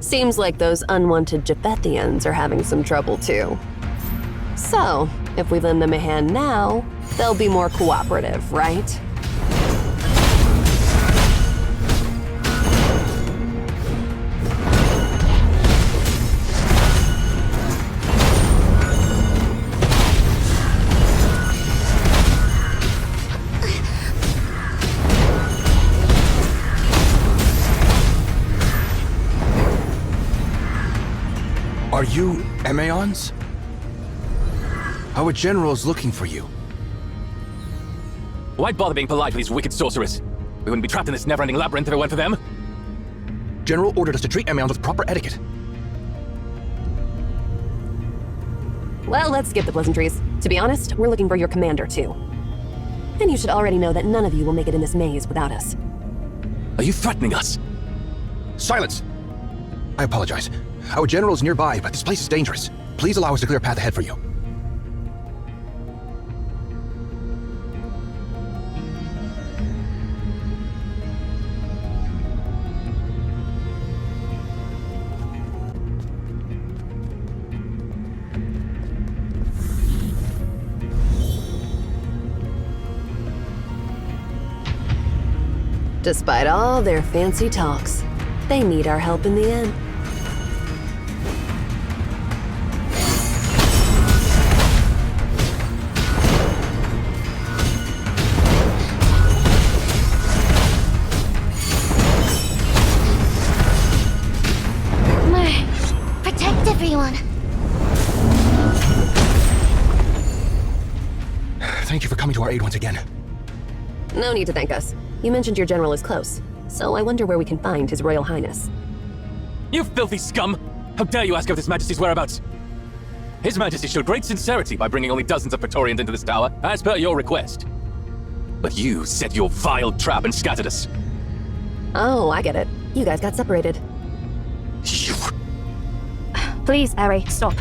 Seems like those unwanted Japhethians are having some trouble too. So, if we lend them a hand now, they'll be more cooperative, right? Are you Emaons? Our general is looking for you. Why bother being polite with these wicked sorcerers? We wouldn't be trapped in this never-ending labyrinth if it weren't for them. General ordered us to treat Emaons with proper etiquette. Well, let's skip the pleasantries. To be honest, we're looking for your commander too. And you should already know that none of you will make it in this maze without us. Are you threatening us? Silence! I apologize. Our general is nearby, but this place is dangerous. Please allow us to clear a path ahead for you. Despite all their fancy talks, they need our help in the end. Protect everyone. Thank you for coming to our aid once again. No need to thank us. You mentioned your general is close, so I wonder where we can find His Royal Highness. You filthy scum! How dare you ask of His Majesty's whereabouts? His Majesty showed great sincerity by bringing only dozens of Praetorians into this tower, as per your request. But you set your vile trap and scattered us. Oh, I get it. You guys got separated. You... Please, Ari, stop.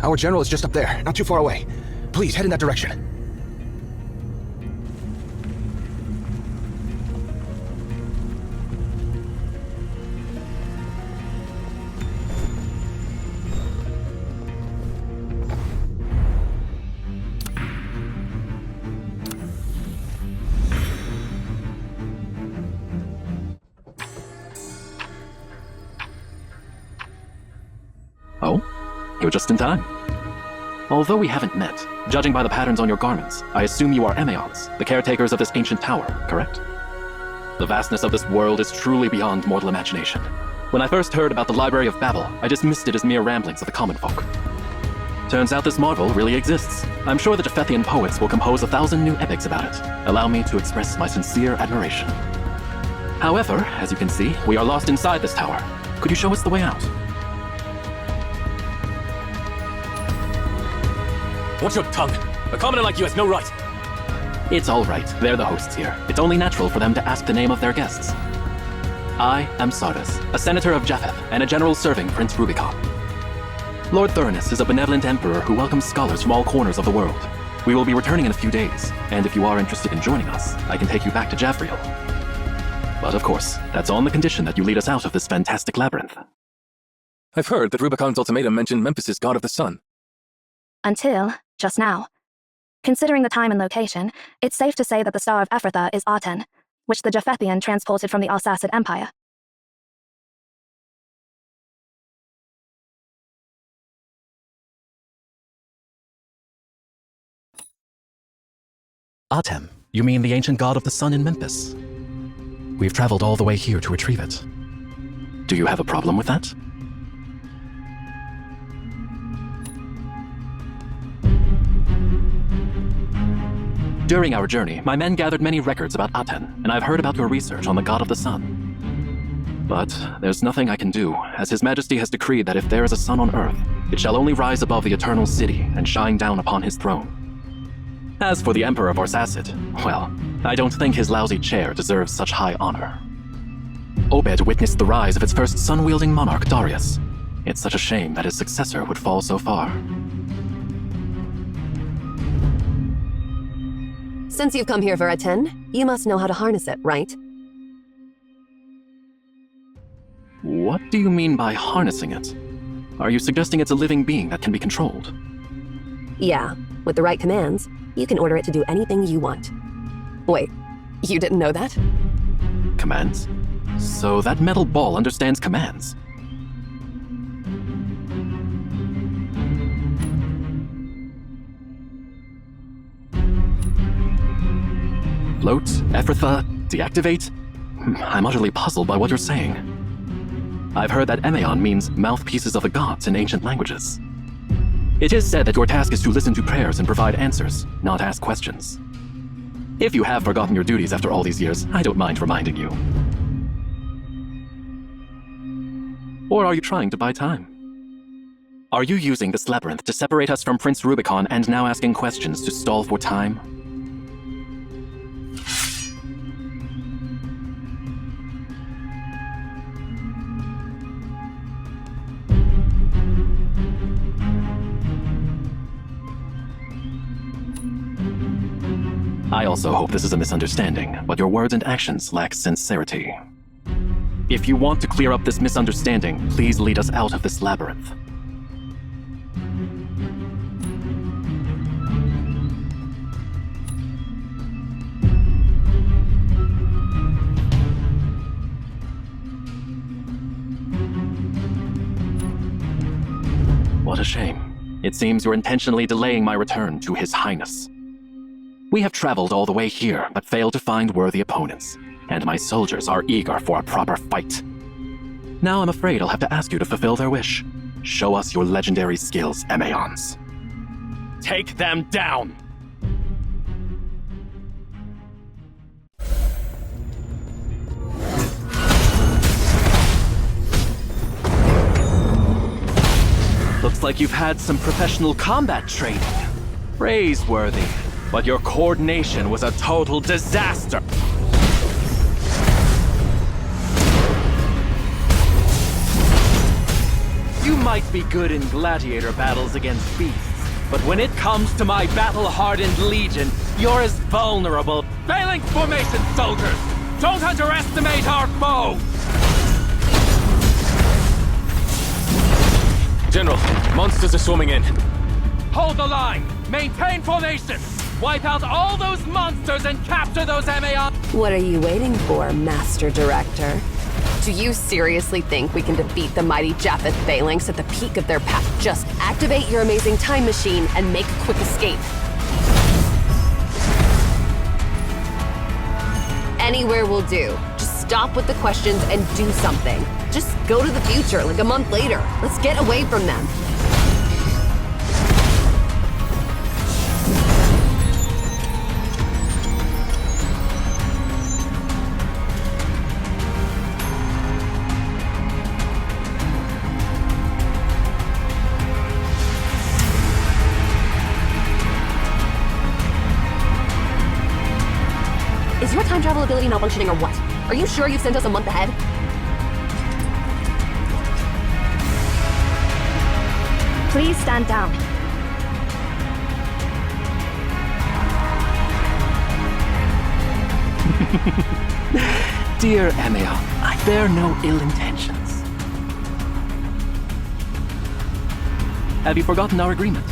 Our general is just up there, not too far away. Please, head in that direction. Oh? You're just in time. Although we haven't met, judging by the patterns on your garments, I assume you are Emaons, the caretakers of this ancient tower, correct? The vastness of this world is truly beyond mortal imagination. When I first heard about the Library of Babel, I dismissed it as mere ramblings of the common folk. Turns out this marvel really exists. I'm sure the Japhethian poets will compose 1,000 new epics about it. Allow me to express my sincere admiration. However, as you can see, we are lost inside this tower. Could you show us the way out? Watch your tongue. A commoner like you has no right. It's all right. They're the hosts here. It's only natural for them to ask the name of their guests. I am Sardis, a senator of Japheth and a general serving Prince Rubicon. Lord Thuranos is a benevolent emperor who welcomes scholars from all corners of the world. We will be returning in a few days, and if you are interested in joining us, I can take you back to Javriel. But of course, that's on the condition that you lead us out of this fantastic labyrinth. I've heard that Rubicon's ultimatum mentioned Memphis' god of the sun. Until just now. Considering the time and location, it's safe to say that the Star of Ephrathah is Aten, which the Japhethian transported from the Arsacid Empire. Atem? You mean the ancient god of the sun in Memphis? We've traveled all the way here to retrieve it. Do you have a problem with that? During our journey, my men gathered many records about Aten, and I've heard about your research on the god of the sun. But there's nothing I can do, as His Majesty has decreed that if there is a sun on Earth, it shall only rise above the eternal city and shine down upon his throne. As for the Emperor of Arsacid, well, I don't think his lousy chair deserves such high honor. Obed witnessed the rise of its first sun-wielding monarch, Darius. It's such a shame that his successor would fall so far. Since you've come here for Aten, you must know how to harness it, right? What do you mean by harnessing it? Are you suggesting it's a living being that can be controlled? Yeah, with the right commands, you can order it to do anything you want. Wait, you didn't know that? Commands? So that metal ball understands commands. Float, Ephrathah, deactivate? I'm utterly puzzled by what you're saying. I've heard that Emeon means mouthpieces of the gods in ancient languages. It is said that your task is to listen to prayers and provide answers, not ask questions. If you have forgotten your duties after all these years, I don't mind reminding you. Or are you trying to buy time? Are you using this labyrinth to separate us from Prince Rubicon and now asking questions to stall for time? I also hope this is a misunderstanding, but your words and actions lack sincerity. If you want to clear up this misunderstanding, please lead us out of this labyrinth. What a shame. It seems you're intentionally delaying my return to His Highness. We have traveled all the way here, but failed to find worthy opponents, and my soldiers are eager for a proper fight. Now I'm afraid I'll have to ask you to fulfill their wish. Show us your legendary skills, Emeons. Take them down! Looks like you've had some professional combat training. Praiseworthy. But your coordination was a total disaster. You might be good in gladiator battles against beasts, but when it comes to my battle-hardened legion, you're as vulnerable. Phalanx formation, soldiers! Don't underestimate our foe! General, monsters are swarming in. Hold the line! Maintain formation! Wipe out all those monsters and capture those Emeons! What are you waiting for, Master Director? Do you seriously think we can defeat the mighty Japheth Phalanx at the peak of their path? Just activate your amazing time machine and make a quick escape. Anywhere will do. Just stop with the questions and do something. Just go to the future, like a month later. Let's get away from them. Is your time travel ability not functioning or what? Are you sure you've sent us a month ahead? Please stand down. Dear Emeon, I bear no ill intentions. Have you forgotten our agreement?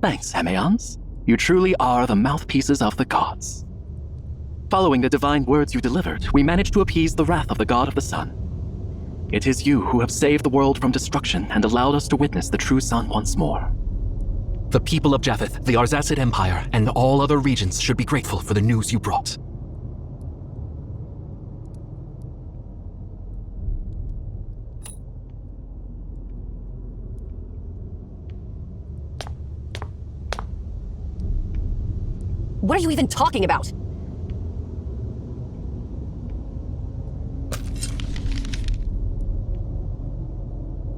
Thanks, Emeons. You truly are the mouthpieces of the gods. Following the divine words you delivered, we managed to appease the wrath of the god of the sun. It is you who have saved the world from destruction and allowed us to witness the true sun once more. The people of Japheth, the Arzassid Empire, and all other regions should be grateful for the news you brought. What are you even talking about?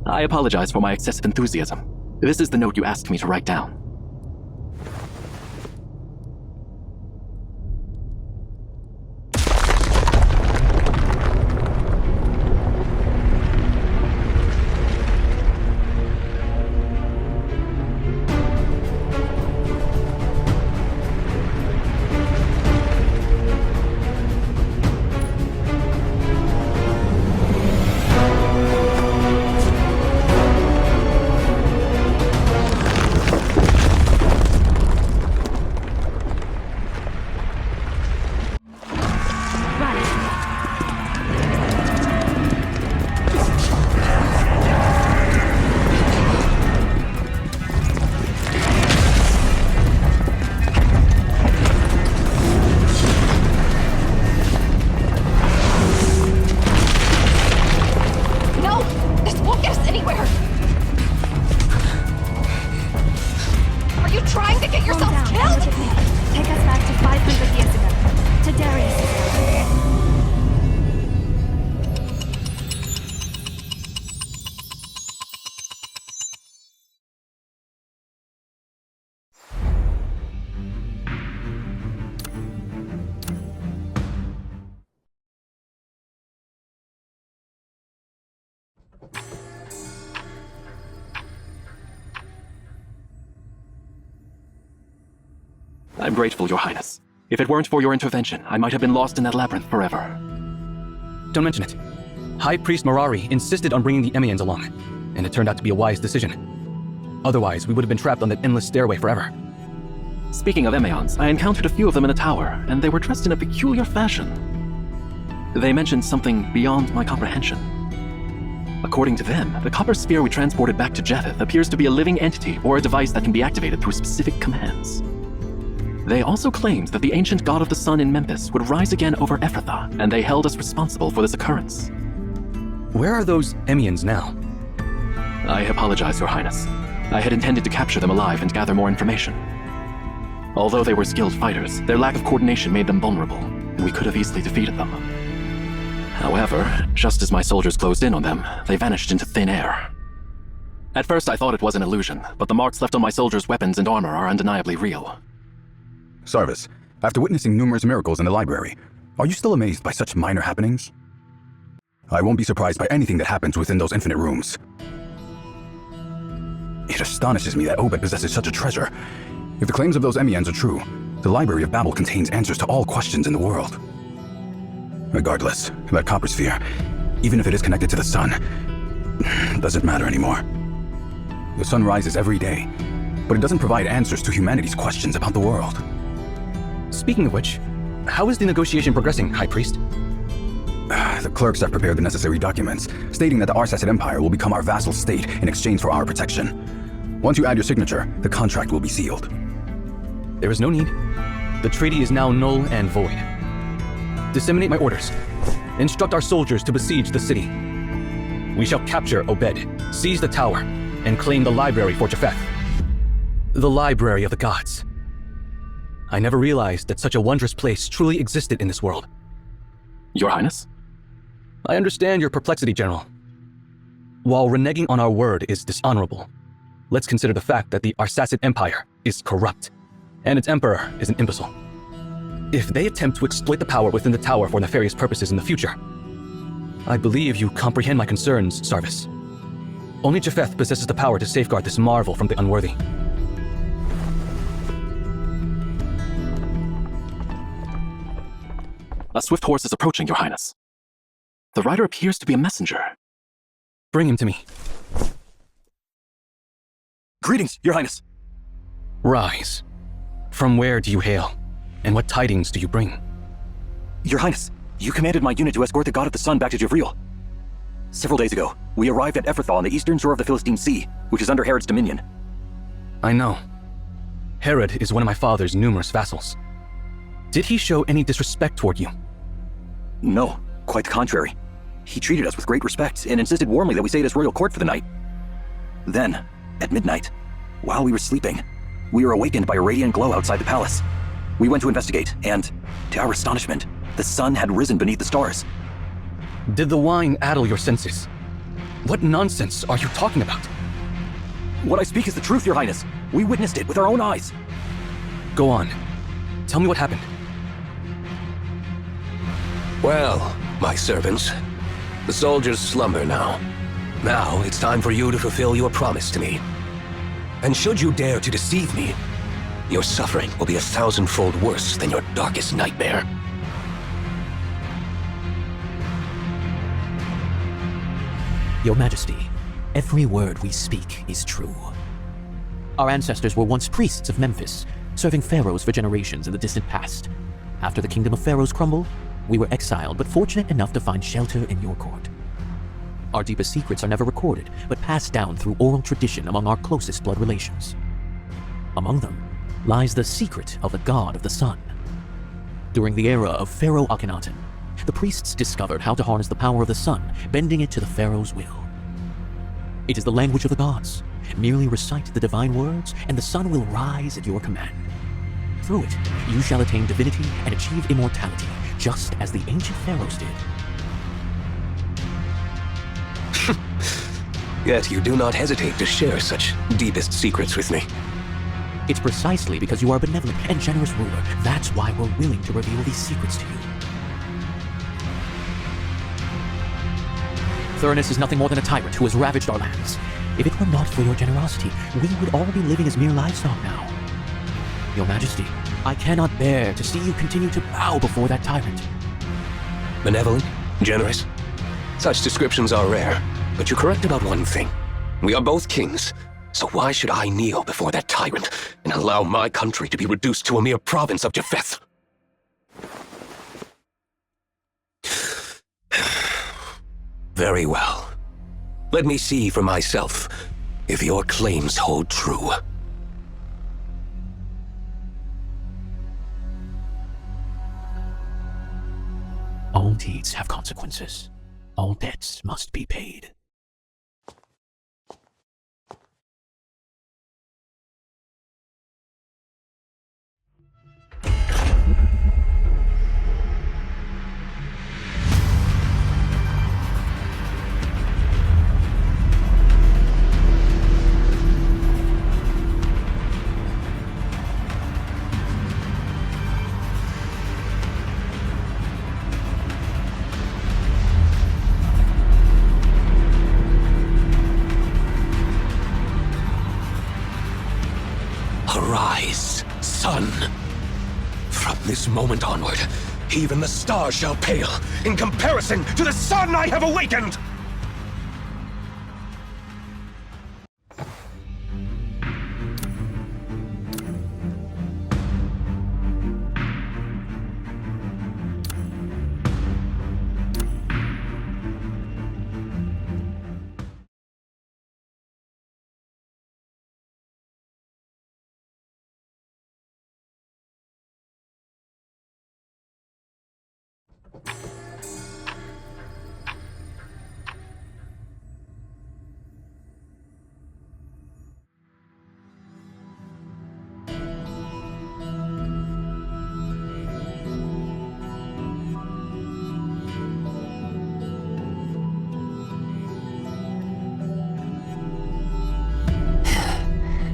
I apologize for my excessive enthusiasm. This is the note you asked me to write down. I'm grateful, Your Highness. If it weren't for your intervention, I might have been lost in that labyrinth forever. Don't mention it. High Priest Marari insisted on bringing the Emians along, and it turned out to be a wise decision. Otherwise, we would have been trapped on that endless stairway forever. Speaking of Emions, I encountered a few of them in a tower, and they were dressed in a peculiar fashion. They mentioned something beyond my comprehension. According to them, the copper sphere we transported back to Japheth appears to be a living entity or a device that can be activated through specific commands. They also claimed that the ancient god of the sun in Memphis would rise again over Ephrathah, and they held us responsible for this occurrence. Where are those Emians now? I apologize, Your Highness. I had intended to capture them alive and gather more information. Although they were skilled fighters, their lack of coordination made them vulnerable, and we could have easily defeated them. However, just as my soldiers closed in on them, they vanished into thin air. At first I thought it was an illusion, but the marks left on my soldiers' weapons and armor are undeniably real. Sarvis, after witnessing numerous miracles in the library, are you still amazed by such minor happenings? I won't be surprised by anything that happens within those infinite rooms. It astonishes me that Obed possesses such a treasure. If the claims of those Emians are true, the Library of Babel contains answers to all questions in the world. Regardless, that copper sphere, even if it is connected to the sun, doesn't matter anymore. The sun rises every day, but it doesn't provide answers to humanity's questions about the world. Speaking of which, how is the negotiation progressing, High Priest? The clerks have prepared the necessary documents, stating that the Arsacid Empire will become our vassal state in exchange for our protection. Once you add your signature, the contract will be sealed. There is no need. The treaty is now null and void. Disseminate my orders. Instruct our soldiers to besiege the city. We shall capture Obed, seize the tower, and claim the library for Japheth. The library of the gods. I never realized that such a wondrous place truly existed in this world. Your Highness? I understand your perplexity, General. While reneging on our word is dishonorable, let's consider the fact that the Arsacid Empire is corrupt, and its emperor is an imbecile. If they attempt to exploit the power within the tower for nefarious purposes in the future, I believe you comprehend my concerns, Sarvis. Only Japheth possesses the power to safeguard this marvel from the unworthy. A swift horse is approaching, Your Highness. The rider appears to be a messenger. Bring him to me. Greetings, Your Highness. Rise. From where do you hail? And what tidings do you bring? Your Highness, you commanded my unit to escort the God of the Sun back to Javril. Several days ago, we arrived at Ephrathah on the eastern shore of the Philistine Sea, which is under Herod's dominion. I know. Herod is one of my father's numerous vassals. Did he show any disrespect toward you? No, quite the contrary. He treated us with great respect and insisted warmly that we stay at his royal court for the night. Then, at midnight, while we were sleeping, we were awakened by a radiant glow outside the palace. We went to investigate, and, to our astonishment, the sun had risen beneath the stars. Did the wine addle your senses? What nonsense are you talking about? What I speak is the truth, Your Highness. We witnessed it with our own eyes. Go on. Tell me what happened. Well, my servants, the soldiers slumber now. Now it's time for you to fulfill your promise to me. And should you dare to deceive me, your suffering will be 1,000-fold worse than your darkest nightmare. Your Majesty, every word we speak is true. Our ancestors were once priests of Memphis, serving pharaohs for generations in the distant past. After the kingdom of pharaohs crumbled, we were exiled but fortunate enough to find shelter in your court. Our deepest secrets are never recorded, but passed down through oral tradition among our closest blood relations. Among them lies the secret of the god of the sun. During the era of Pharaoh Akhenaten, the priests discovered how to harness the power of the sun, bending it to the pharaoh's will. It is the language of the gods. Merely recite the divine words, and the sun will rise at your command. Through it, you shall attain divinity and achieve immortality, just as the ancient pharaohs did. Yet you do not hesitate to share such deepest secrets with me. It's precisely because you are a benevolent and generous ruler. That's why we're willing to reveal these secrets to you. Thurnus is nothing more than a tyrant who has ravaged our lands. If it were not for your generosity, we would all be living as mere livestock now. Your Majesty, I cannot bear to see you continue to bow before that tyrant. Benevolent? Generous? Such descriptions are rare, but you're correct about one thing. We are both kings, so why should I kneel before that tyrant and allow my country to be reduced to a mere province of Japheth? Very well. Let me see for myself if your claims hold true. All deeds have consequences. All debts must be paid. Arise, sun. From this moment onward, even the stars shall pale in comparison to the sun I have awakened!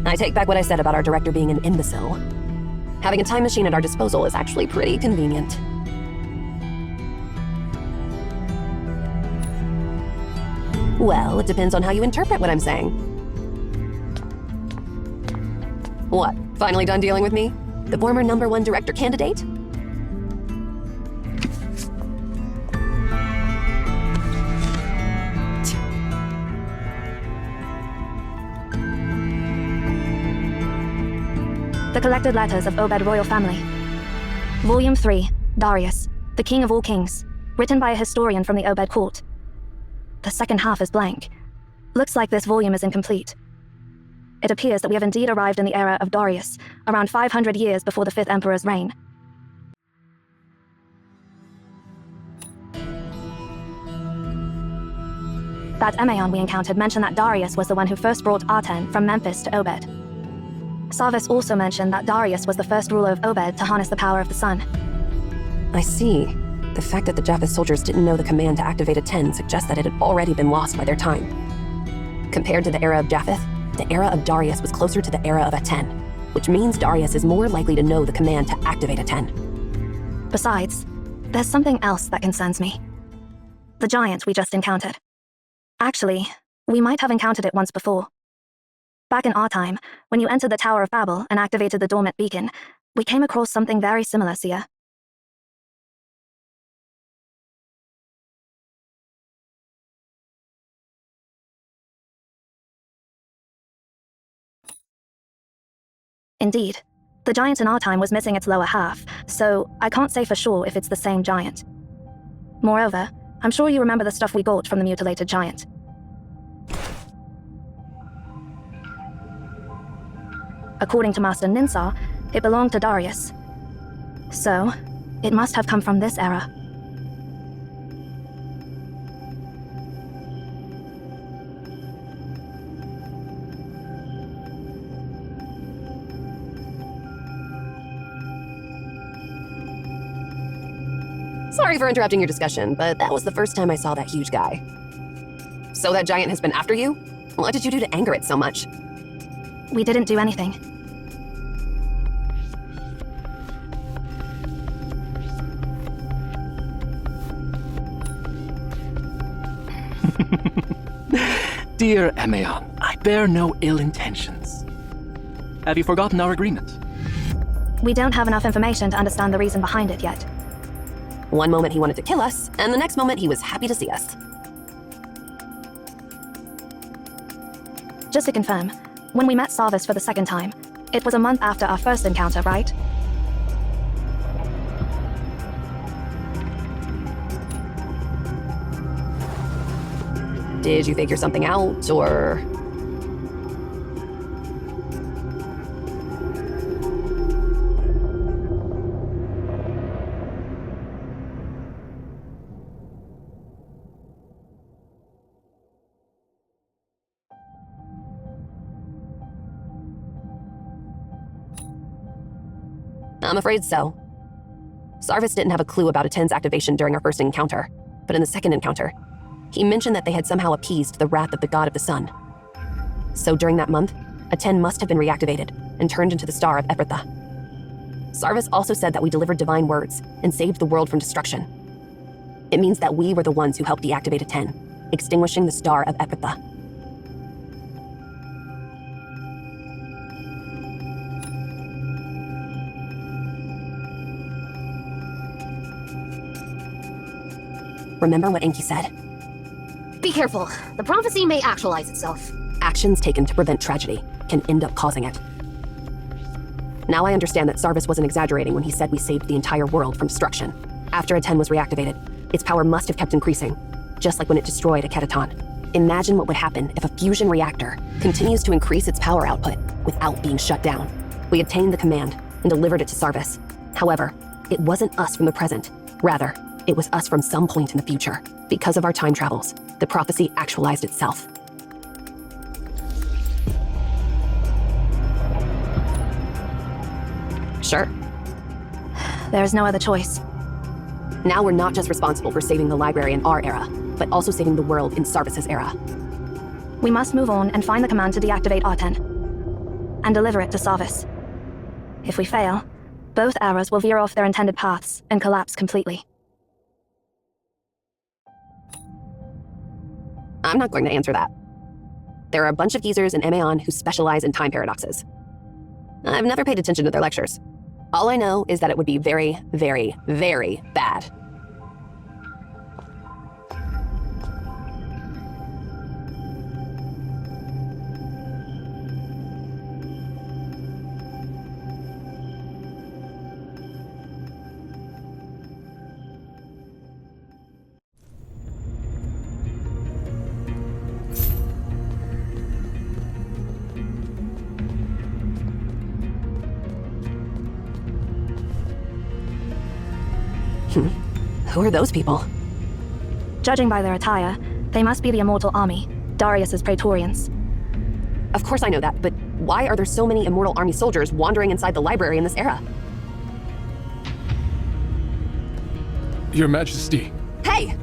I take back what I said about our director being an imbecile. Having a time machine at our disposal is actually pretty convenient. Well, it depends on how you interpret what I'm saying. What, finally done dealing with me? The former #1 director candidate? The collected letters of Obed royal family. Volume 3, Darius, the king of all kings, written by a historian from the Obed court. The second half is blank. Looks like this volume is incomplete. It appears that we have indeed arrived in the era of Darius, around 500 years before the 5th emperor's reign. That Emaon we encountered mentioned that Darius was the one who first brought Arten from Memphis to Obed. Sarvis also mentioned that Darius was the first ruler of Obed to harness the power of the sun. I see. The fact that the Japheth soldiers didn't know the command to activate a 10 suggests that it had already been lost by their time. Compared to the era of Japheth, the era of Darius was closer to the era of a 10, which means Darius is more likely to know the command to activate a 10. Besides, there's something else that concerns me. The giant we just encountered. Actually, we might have encountered it once before. Back in our time, when you entered the Tower of Babel and activated the dormant beacon, we came across something very similar, Seer. Indeed, the giant in our time was missing its lower half, so I can't say for sure if it's the same giant. Moreover, I'm sure you remember the stuff we got from the mutilated giant. According to Master Ninsar, it belonged to Darius. So, it must have come from this era. Sorry for interrupting your discussion, but that was the first time I saw that huge guy. So that giant has been after you? What did you do to anger it so much? We didn't do anything. Dear Emaon, I bear no ill intentions. Have you forgotten our agreement? We don't have enough information to understand the reason behind it yet. One moment he wanted to kill us, and the next moment he was happy to see us. Just to confirm, when we met Sarvis for the second time, it was a month after our first encounter, right? Did you figure something out, or... I'm afraid so. Sarvis didn't have a clue about a 10's activation during our first encounter, but in the second encounter, he mentioned that they had somehow appeased the wrath of the god of the sun. So during that month, a 10 must have been reactivated and turned into the star of Ephrata. Sarvis also said that we delivered divine words and saved the world from destruction. It means that we were the ones who helped deactivate a 10, extinguishing the star of Ephrata. Remember what Enki said? Be careful. The prophecy may actualize itself. Actions taken to prevent tragedy can end up causing it. Now I understand that Sarvis wasn't exaggerating when he said we saved the entire world from destruction. After a 10 was reactivated, its power must have kept increasing, just like when it destroyed a cataton. Imagine what would happen if a fusion reactor continues to increase its power output without being shut down. We obtained the command and delivered it to Sarvis. However, it wasn't us from the present. Rather, it was us from some point in the future. Because of our time travels, the prophecy actualized itself. Sure. There's no other choice. Now we're not just responsible for saving the library in our era, but also saving the world in Sarvis's era. We must move on and find the command to deactivate R10 and deliver it to Sarvis. If we fail, both eras will veer off their intended paths and collapse completely. I'm not going to answer that. There are a bunch of geezers in Emaon who specialize in time paradoxes. I've never paid attention to their lectures. All I know is that it would be very, very, very bad. Who are those people? Judging by their attire, they must be the Immortal Army, Darius's Praetorians. Of course I know that, but why are there so many Immortal Army soldiers wandering inside the library in this era? Your Majesty. Hey!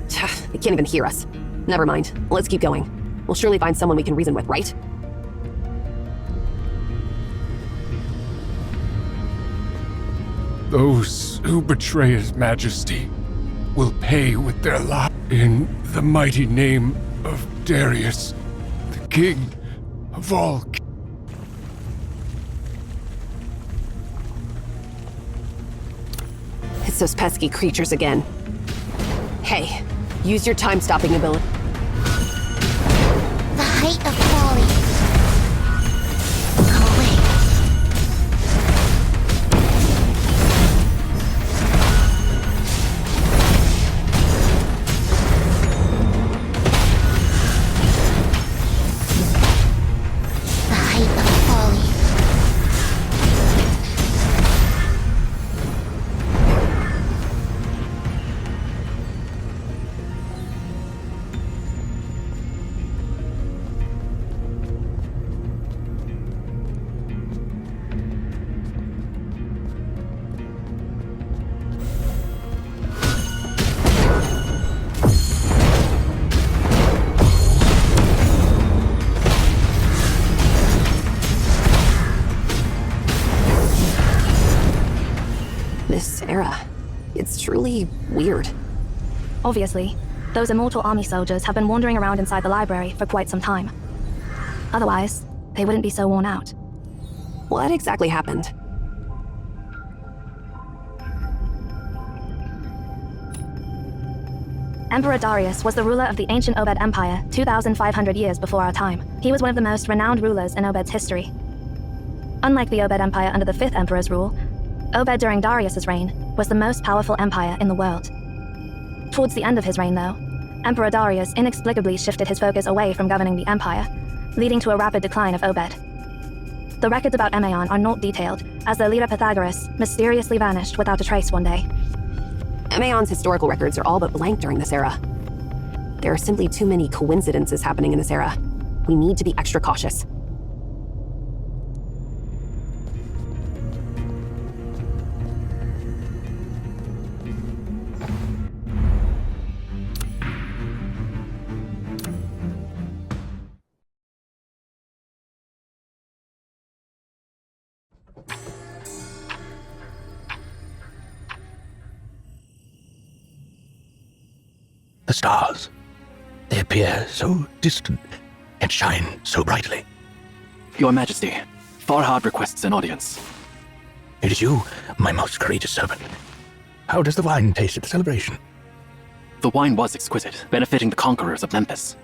They can't even hear us. Never mind. Let's keep going. We'll surely find someone we can reason with, right? Those who betray His Majesty will pay with their lives. In the mighty name of Darius, the King of all. It's those pesky creatures again. Hey, use your time-stopping ability. The height of folly. Go away. The height of folly. This era, it's truly weird. Obviously, those Immortal Army soldiers have been wandering around inside the library for quite some time. Otherwise, they wouldn't be so worn out. What exactly happened? Emperor Darius was the ruler of the ancient Obed Empire 2,500 years before our time. He was one of the most renowned rulers in Obed's history. Unlike the Obed Empire under the 5th Emperor's rule, Obed during Darius's reign was the most powerful empire in the world. Towards the end of his reign, though, Emperor Darius inexplicably shifted his focus away from governing the empire, leading to a rapid decline of Obed. The records about Emmaon are not detailed, as their leader Pythagoras mysteriously vanished without a trace one day. Emmaon's historical records are all but blank during this era. There are simply too many coincidences happening in this era. We need to be extra cautious. The stars. They appear so distant and shine so brightly. Your Majesty, Farhad requests an audience. It is you, my most courageous servant. How does the wine taste at the celebration? The wine was exquisite, benefiting the conquerors of Memphis.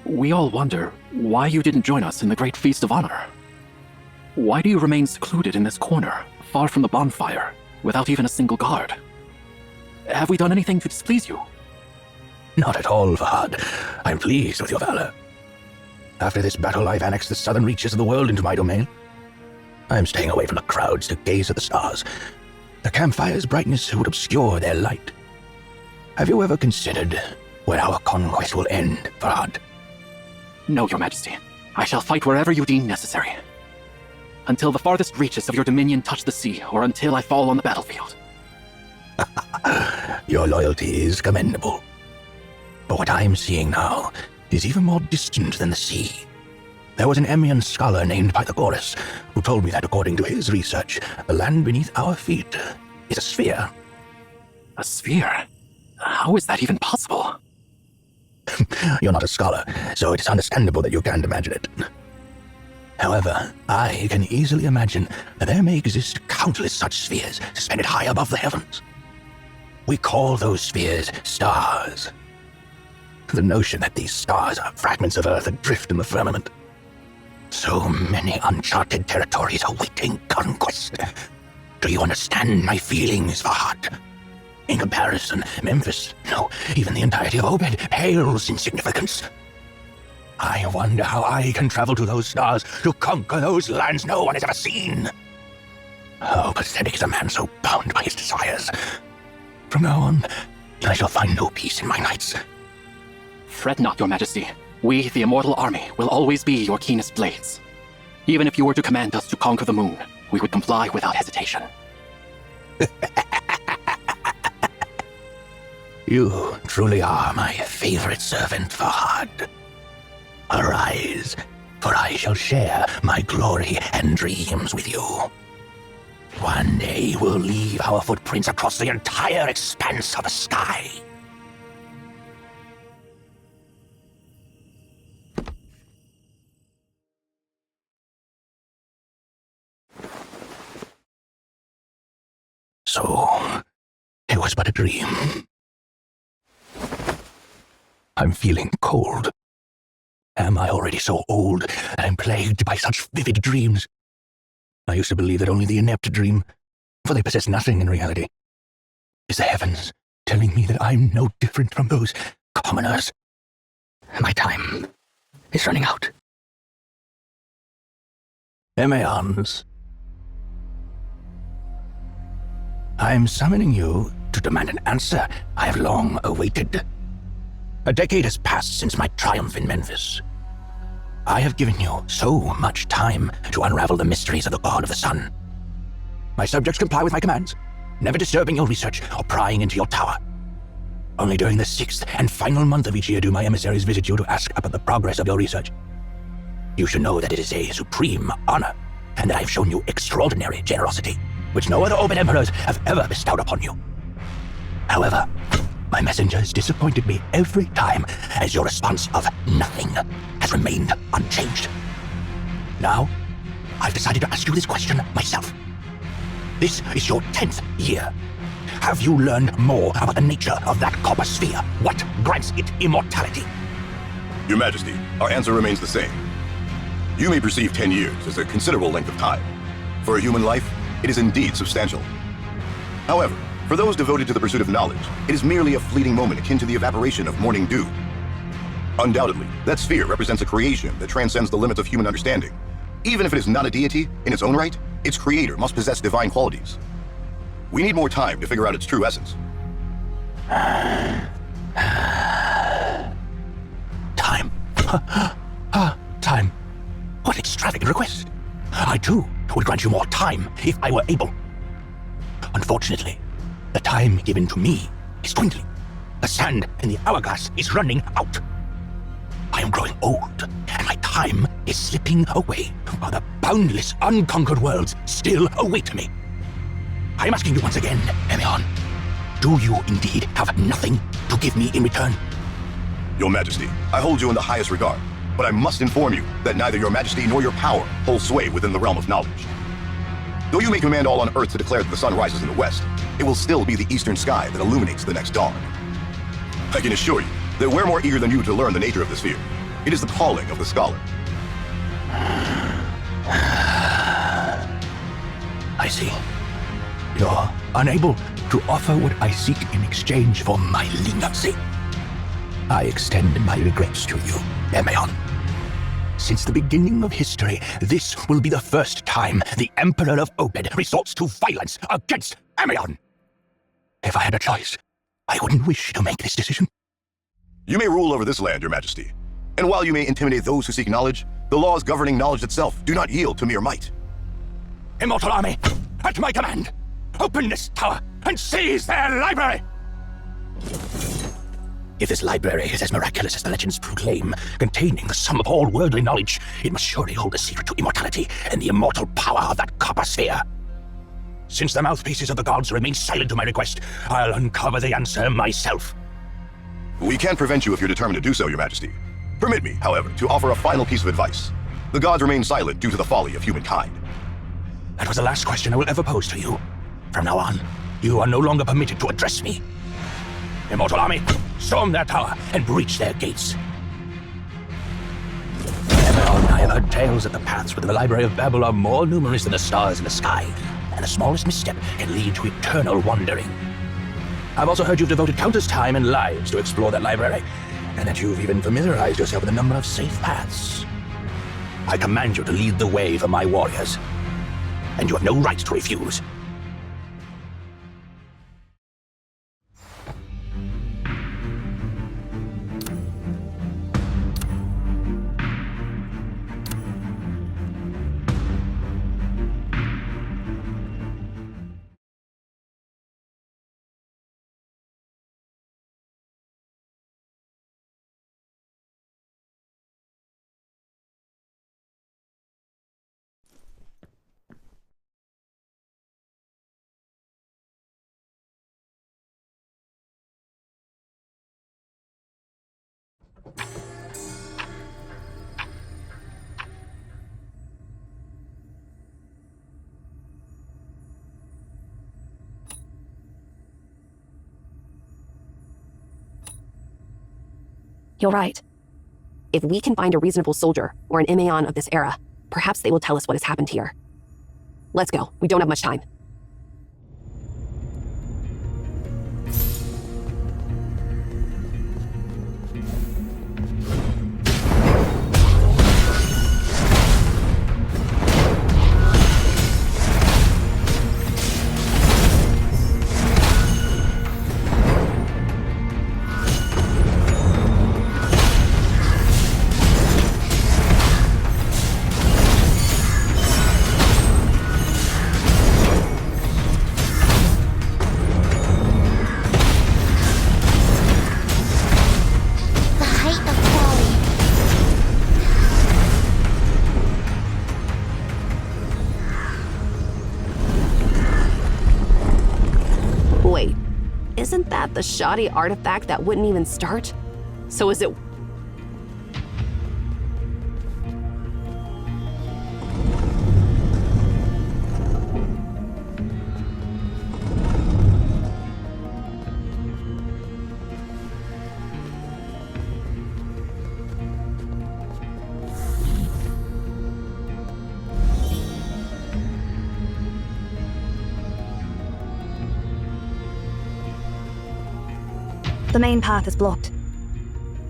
We all wonder why you didn't join us in the Great Feast of Honor. Why do you remain secluded in this corner, far from the bonfire, without even a single guard? Have we done anything to displease you? Not at all, Fahad. I'm pleased with your valor. After this battle, I've annexed the southern reaches of the world into my domain. I'm staying away from the crowds to gaze at the stars. The campfire's brightness would obscure their light. Have you ever considered where our conquest will end, Fahad? No, Your Majesty. I shall fight wherever you deem necessary. Until the farthest reaches of your dominion touch the sea, or until I fall on the battlefield. Your loyalty is commendable. But what I'm seeing now is even more distant than the sea. There was an Emmean scholar named Pythagoras who told me that according to his research, the land beneath our feet is a sphere. A sphere? How is that even possible? You're not a scholar, so it's understandable that you can't imagine it. However, I can easily imagine that there may exist countless such spheres suspended high above the heavens. We call those spheres stars. The notion that these stars are fragments of Earth adrift in the firmament. So many uncharted territories awaiting conquest. Do you understand my feelings, Fahad? In comparison, Memphis, no, even the entirety of Obed, pales in significance. I wonder how I can travel to those stars to conquer those lands no one has ever seen. How pathetic is a man so bound by his desires. From now on, I shall find no peace in my nights. Fret not, Your Majesty. We, the Immortal Army, will always be your keenest blades. Even if you were to command us to conquer the moon, we would comply without hesitation. You truly are my favorite servant, Fahad. Arise, for I shall share my glory and dreams with you. One day we'll leave our footprints across the entire expanse of the sky. So, it was but a dream. I'm feeling cold. Am I already so old that I'm plagued by such vivid dreams? I used to believe that only the inept dream, for they possess nothing in reality. Is the heavens telling me that I'm no different from those commoners? My time is running out. Emmaons, I'm summoning you to demand an answer I have long awaited. A decade has passed since my triumph in Memphis. I have given you so much time to unravel the mysteries of the God of the Sun. My subjects comply with my commands, never disturbing your research or prying into your tower. Only during the 6th and final month of each year do my emissaries visit you to ask about the progress of your research. You should know that it is a supreme honor, and that I have shown you extraordinary generosity, which no other Obed emperors have ever bestowed upon you. However, my messengers disappointed me every time, as your response of nothing has remained unchanged. Now, I've decided to ask you this question myself. This is your 10th year. have you learned more about the nature of that copper sphere? What grants it immortality? Your Majesty, our answer remains the same. You may perceive 10 years as a considerable length of time. For a human life, it is indeed substantial. However, for those devoted to the pursuit of knowledge, it is merely a fleeting moment akin to the evaporation of morning dew. Undoubtedly, that sphere represents a creation that transcends the limits of human understanding. Even if it is not a deity in its own right, its creator must possess divine qualities. We need more time to figure out its true essence. Time. Time. What extravagant request. I, too, would grant you more time if I were able. Unfortunately, the time given to me is dwindling. The sand in the hourglass is running out. I am growing old, and my time is slipping away, while the boundless, unconquered worlds still await me. I am asking you once again, Emeon, do you indeed have nothing to give me in return? Your Majesty, I hold you in the highest regard, but I must inform you that neither your Majesty nor your power hold sway within the realm of knowledge. Though you may command all on Earth to declare that the sun rises in the west, it will still be the eastern sky that illuminates the next dawn. I can assure you that we're more eager than you to learn the nature of the sphere. It is the calling of the scholar. I see. You're unable to offer what I seek in exchange for my leniency. I extend my regrets to you, Emeon. Since the beginning of history, this will be the first time the Emperor of Obed resorts to violence against Emeon. If I had a choice, I wouldn't wish to make this decision. You may rule over this land, Your Majesty. And while you may intimidate those who seek knowledge, the laws governing knowledge itself do not yield to mere might. Immortal army, at my command, open this tower and seize their library! If this library is as miraculous as the legends proclaim, containing the sum of all worldly knowledge, it must surely hold the secret to immortality and the immortal power of that copper sphere. Since the mouthpieces of the gods remain silent to my request, I'll uncover the answer myself. We can't prevent you if you're determined to do so, Your Majesty. Permit me, however, to offer a final piece of advice. The gods remain silent due to the folly of humankind. That was the last question I will ever pose to you. From now on, you are no longer permitted to address me. Immortal army, storm their tower and breach their gates. Ever I have heard tales that the paths within the Library of Babel are more numerous than the stars in the sky, and the smallest misstep can lead to eternal wandering. I've also heard you've devoted countless time and lives to explore that library, and that you've even familiarized yourself with a number of safe paths. I command you to lead the way for my warriors, and you have no right to refuse. You're right. If we can find a reasonable soldier or an Imaeon of this era, perhaps they will tell us what has happened here. Let's go. We don't have much time. Isn't that the shoddy artifact that wouldn't even start? So is it... The main path is blocked.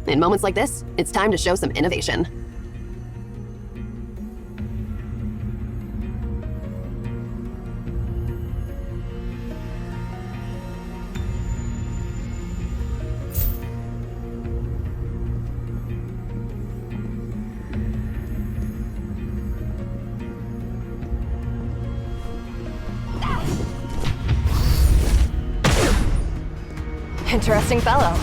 In moments like this, it's time to show some innovation. Interesting fellow.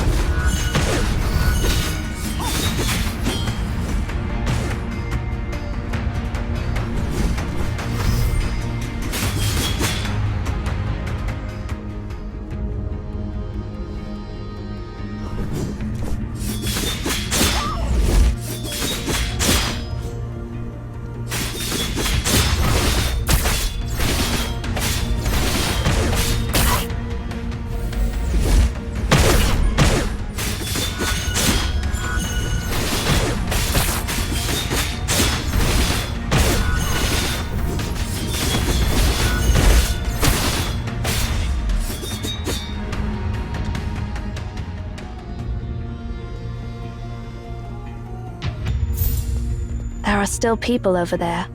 There are still people over there.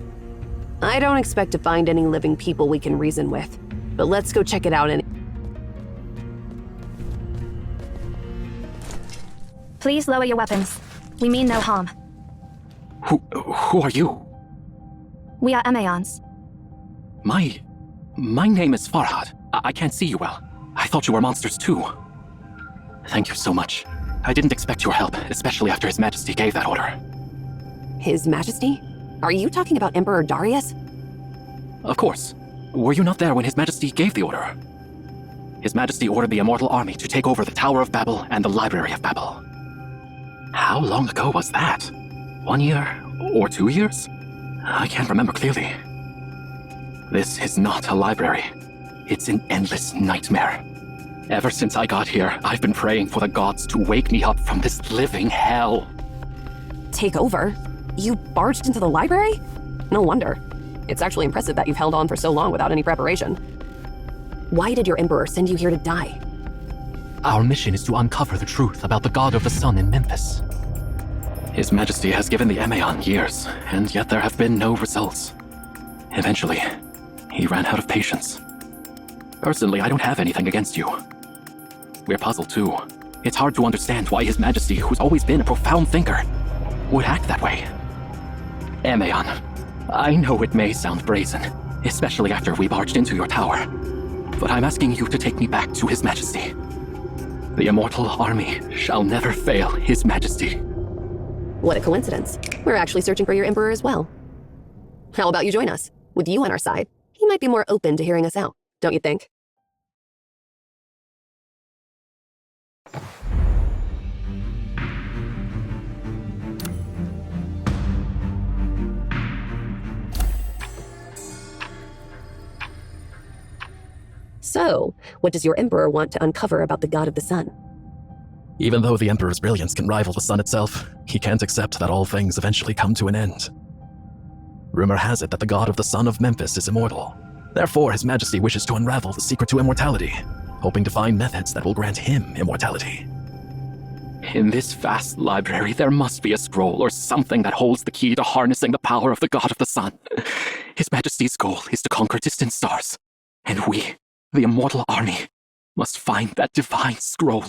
I don't expect to find any living people we can reason with, but let's go check it out and... Please lower your weapons. We mean no harm. Who are you? We are Emaons. My name is Farhad. I can't see you well. I thought you were monsters too. Thank you so much. I didn't expect your help, especially after His Majesty gave that order. His Majesty? Are you talking about Emperor Darius? Of course. Were you not there when His Majesty gave the order? His Majesty ordered the Immortal Army to take over the Tower of Babel and the Library of Babel. How long ago was that? 1 year? Or 2 years? I can't remember clearly. This is not a library. It's an endless nightmare. Ever since I got here, I've been praying for the gods to wake me up from this living hell. Take over? You barged into the library? No wonder. It's actually impressive that you've held on for so long without any preparation. Why did your Emperor send you here to die? Our mission is to uncover the truth about the God of the Sun in Memphis. His Majesty has given the Emaon years, and yet there have been no results. Eventually, he ran out of patience. Personally, I don't have anything against you. We're puzzled too. It's hard to understand why His Majesty, who's always been a profound thinker, would act that way. Emaon, I know it may sound brazen, especially after we barged into your tower, but I'm asking you to take me back to His Majesty. The Immortal Army shall never fail His Majesty. What a coincidence. We're actually searching for your Emperor as well. How about you join us? With you on our side, he might be more open to hearing us out, don't you think? So, what does your Emperor want to uncover about the God of the Sun? Even though the Emperor's brilliance can rival the sun itself, he can't accept that all things eventually come to an end. Rumor has it that the God of the Sun of Memphis is immortal. Therefore, His Majesty wishes to unravel the secret to immortality, hoping to find methods that will grant him immortality. In this vast library, there must be a scroll or something that holds the key to harnessing the power of the God of the Sun. His Majesty's goal is to conquer distant stars, and we, the Immortal Army, must find that divine scroll.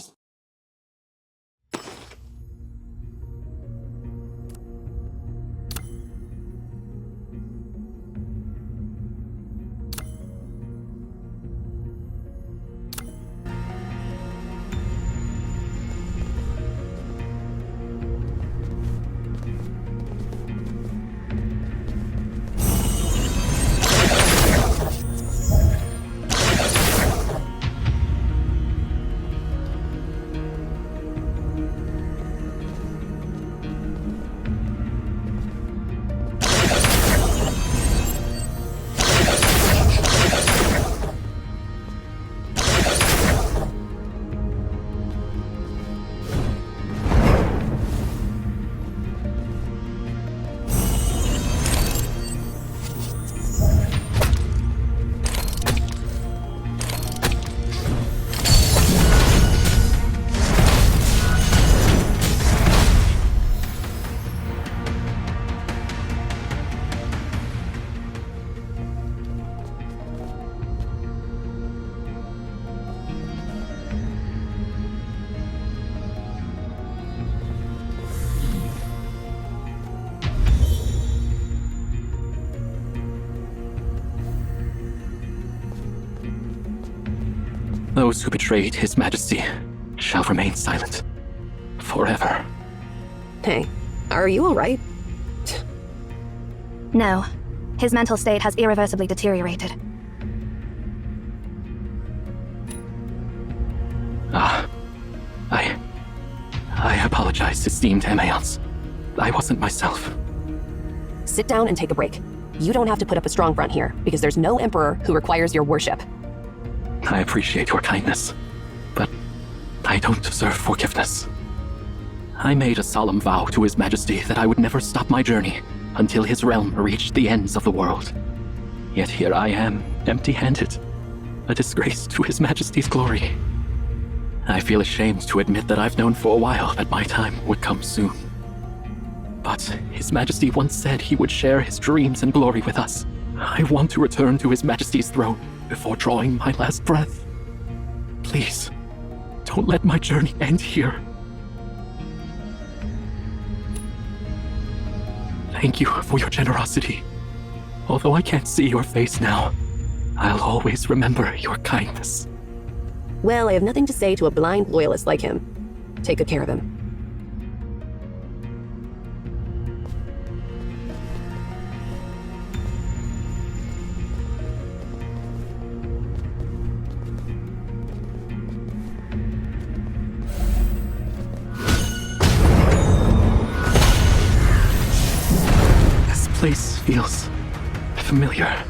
Those who betrayed His Majesty shall remain silent forever. Hey, are you alright? No. His mental state has irreversibly deteriorated. I apologize, esteemed Emmaons. I wasn't myself. Sit down and take a break. You don't have to put up a strong front here, because there's no emperor who requires your worship. I appreciate your kindness, but I don't deserve forgiveness. I made a solemn vow to His Majesty that I would never stop my journey until his realm reached the ends of the world. Yet here I am, empty-handed, a disgrace to His Majesty's glory. I feel ashamed to admit that I've known for a while that my time would come soon. But His Majesty once said he would share his dreams and glory with us. I want to return to His Majesty's throne before drawing my last breath. Please, don't let my journey end here. Thank you for your generosity. Although I can't see your face now, I'll always remember your kindness. Well, I have nothing to say to a blind loyalist like him. Take good care of him. This place feels familiar.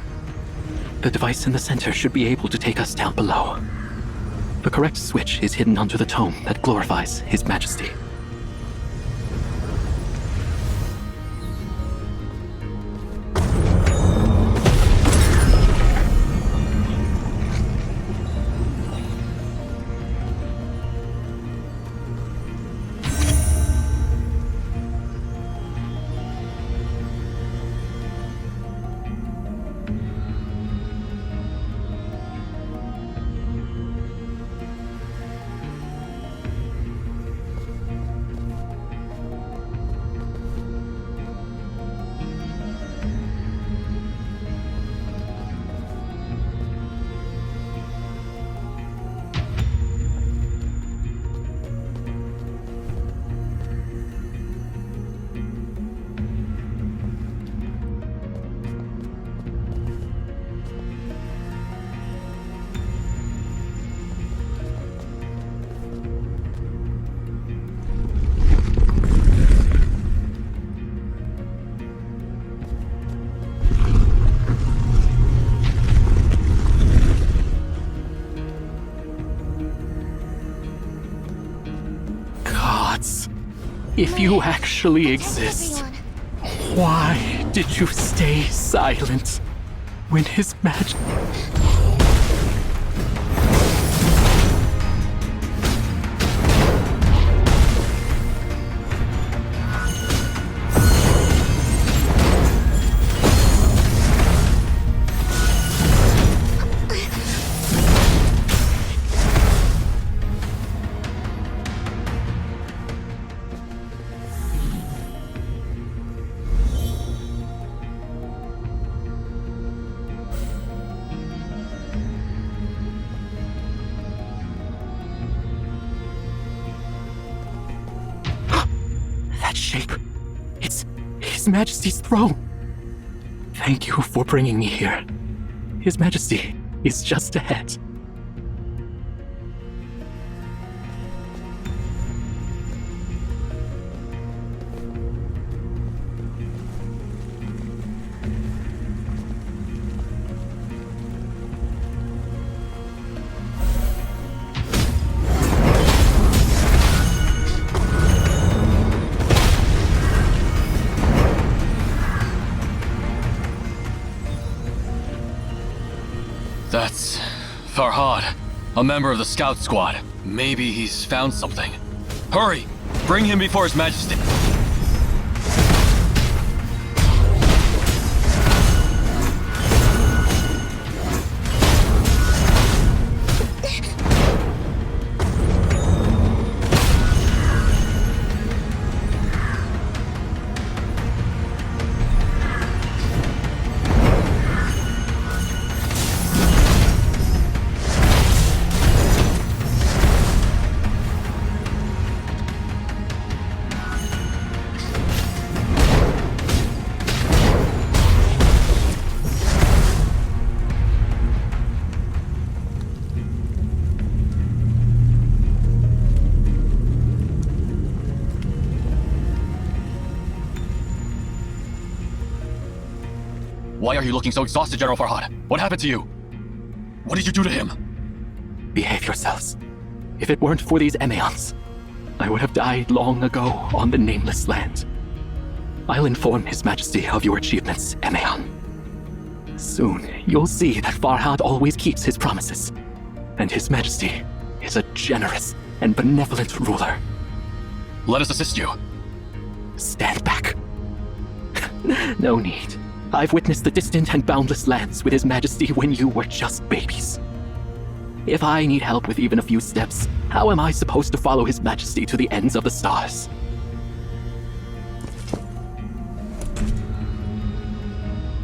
The device in the center should be able to take us down below. The correct switch is hidden under the tome that glorifies His Majesty. If you actually exist, why did you stay silent when His Majesty... That shape, it's His Majesty's throne. Thank you for bringing me here. His Majesty is just ahead. That's Farhad, a member of the scout squad. Maybe he's found something. Hurry! Bring him before His Majesty. are you looking so exhausted, General Farhad? What happened to you? What did you do to him? Behave yourselves. If it weren't for these Emeons, I would have died long ago on the nameless land. I'll inform His Majesty of your achievements, Emeon. Soon, you'll see that Farhad always keeps his promises, and His Majesty is a generous and benevolent ruler. Let us assist you. Stand back. No need. I've witnessed the distant and boundless lands with His Majesty when you were just babies. If I need help with even a few steps, how am I supposed to follow His Majesty to the ends of the stars?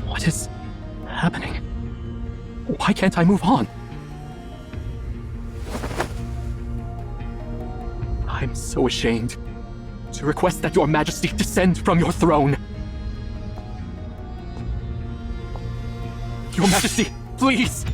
What is happening? Why can't I move on? I'm so ashamed to request that Your Majesty descend from your throne. Your Majesty, please!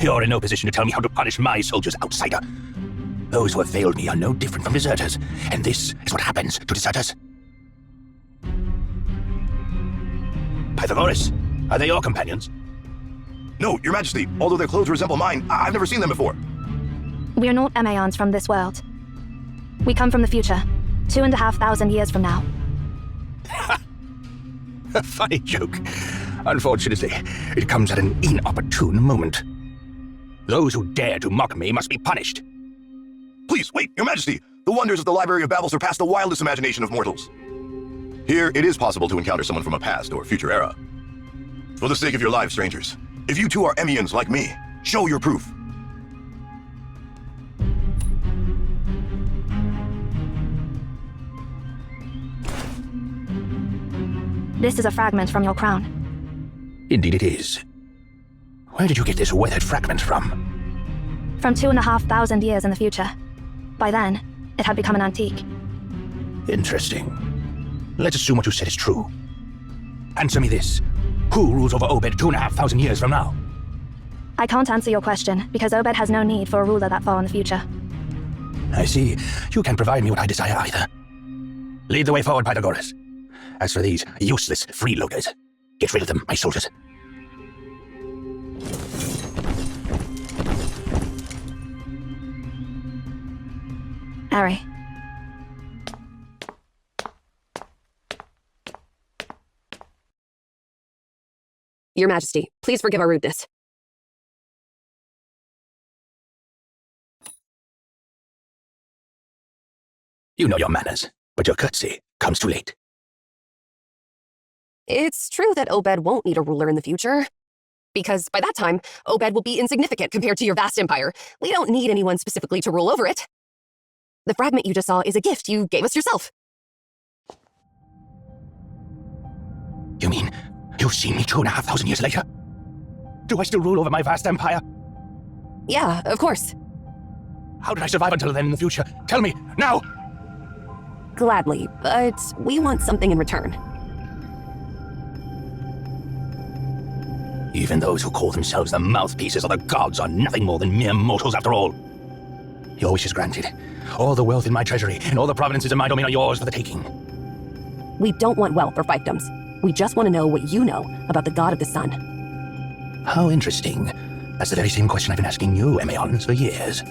You're in no position to tell me how to punish my soldiers, outsider. Those who have failed me are no different from deserters, and this is what happens to deserters. Pythagoras, are they your companions? No, Your Majesty. Although their clothes resemble mine, I've never seen them before. We're not Emeons from this world. We come from the future, 2,500 years from now. A funny joke. Unfortunately, it comes at an inopportune moment. Those who dare to mock me must be punished. Please, wait, Your Majesty! The wonders of the Library of Babel surpass the wildest imagination of mortals. Here, it is possible to encounter someone from a past or future era. For the sake of your lives, strangers, if you too are Emeons like me, show your proof. This is a fragment from your crown. Indeed it is. Where did you get this weathered fragment from? From 2,500 years in the future. By then, it had become an antique. Interesting. Let's assume what you said is true. Answer me this. Who rules over Obed 2,500 years from now? I can't answer your question, because Obed has no need for a ruler that far in the future. I see. You can't provide me what I desire either. Lead the way forward, Pythagoras. As for these useless freeloaders, get rid of them, my soldiers. Ari. Your Majesty, please forgive our rudeness. You know your manners, but your courtesy comes too late. It's true that Obed won't need a ruler in the future. Because by that time, Obed will be insignificant compared to your vast empire. We don't need anyone specifically to rule over it. The fragment you just saw is a gift you gave us yourself. You mean you've seen me 2,500 years later? Do I still rule over my vast empire? Yeah, of course. How did I survive until then in the future? Tell me, now! Gladly, but we want something in return. Even those who call themselves the mouthpieces of the gods are nothing more than mere mortals after all. Your wish is granted. All the wealth in my treasury and all the provinces in my domain are yours for the taking. We don't want wealth or fiefdoms. We just want to know what you know about the god of the sun. How interesting. That's the very same question I've been asking you, Emeons, for years.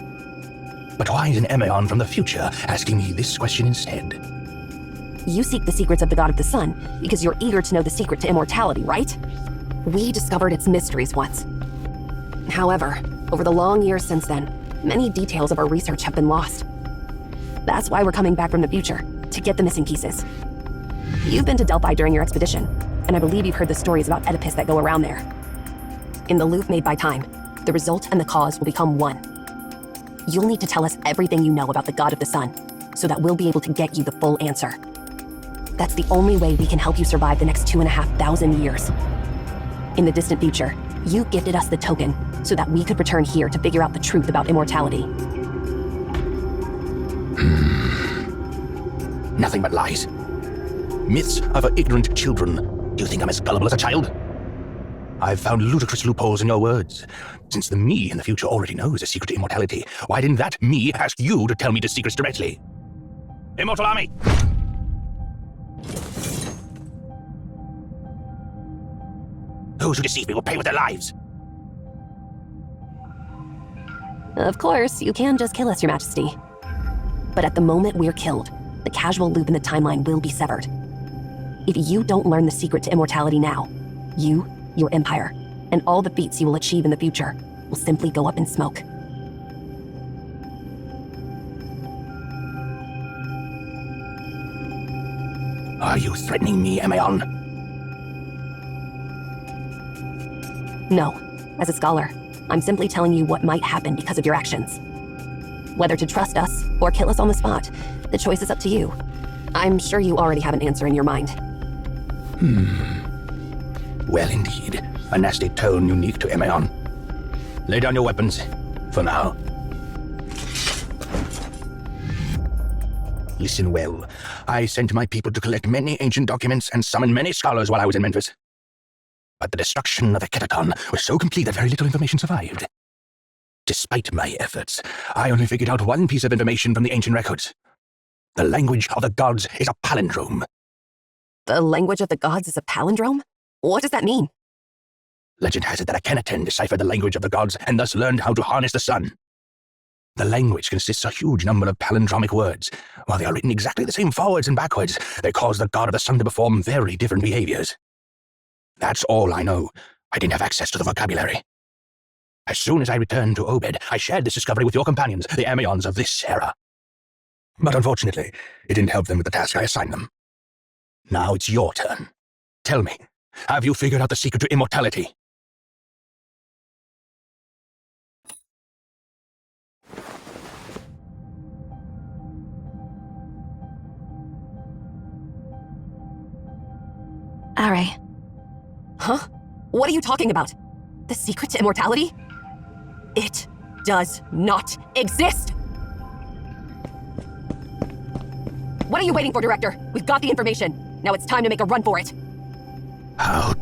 But why is an Emeon from the future asking me this question instead? You seek the secrets of the god of the sun because you're eager to know the secret to immortality, right? We discovered its mysteries once. However, over the long years since then, many details of our research have been lost. That's why we're coming back from the future, to get the missing pieces. You've been to Delphi during your expedition, and I believe you've heard the stories about Oedipus that go around there. In the loop made by time, the result and the cause will become one. You'll need to tell us everything you know about the god of the sun, so that we'll be able to get you the full answer. That's the only way we can help you survive the next 2,500 years. In the distant future, you gifted us the token so that we could return here to figure out the truth about immortality. Nothing but lies. Myths are for ignorant children. Do you think I'm as gullible as a child? I've found ludicrous loopholes in your words. Since the me in the future already knows the secret to immortality, why didn't that me ask you to tell me the secrets directly? Immortal army! Those who deceive me will pay with their lives. Of course, you can just kill us, Your Majesty. But at the moment we're killed, the casual loop in the timeline will be severed. If you don't learn the secret to immortality now, you, your empire, and all the feats you will achieve in the future will simply go up in smoke. Are you threatening me, Emaon? No. As a scholar, I'm simply telling you what might happen because of your actions. Whether to trust us or kill us on the spot, the choice is up to you. I'm sure you already have an answer in your mind. Well, indeed. A nasty tone unique to Emaon. Lay down your weapons. For now. Listen well. I sent my people to collect many ancient documents and summon many scholars while I was in Memphis. But the destruction of the Cataton was so complete that very little information survived. Despite my efforts, I only figured out one piece of information from the ancient records. The language of the gods is a palindrome. The language of the gods is a palindrome? What does that mean? Legend has it that Akhenaten deciphered the language of the gods and thus learned how to harness the sun. The language consists of a huge number of palindromic words. While they are written exactly the same forwards and backwards, they cause the god of the sun to perform very different behaviors. That's all I know. I didn't have access to the vocabulary. As soon as I returned to Obed, I shared this discovery with your companions, the Emaons of this era. But unfortunately, it didn't help them with the task I assigned them. Now it's your turn. Tell me, have you figured out the secret to immortality? Are. Huh? What are you talking about? The secret to immortality? It does not exist! What are you waiting for, Director? We've got the information. Now it's time to make a run for it. How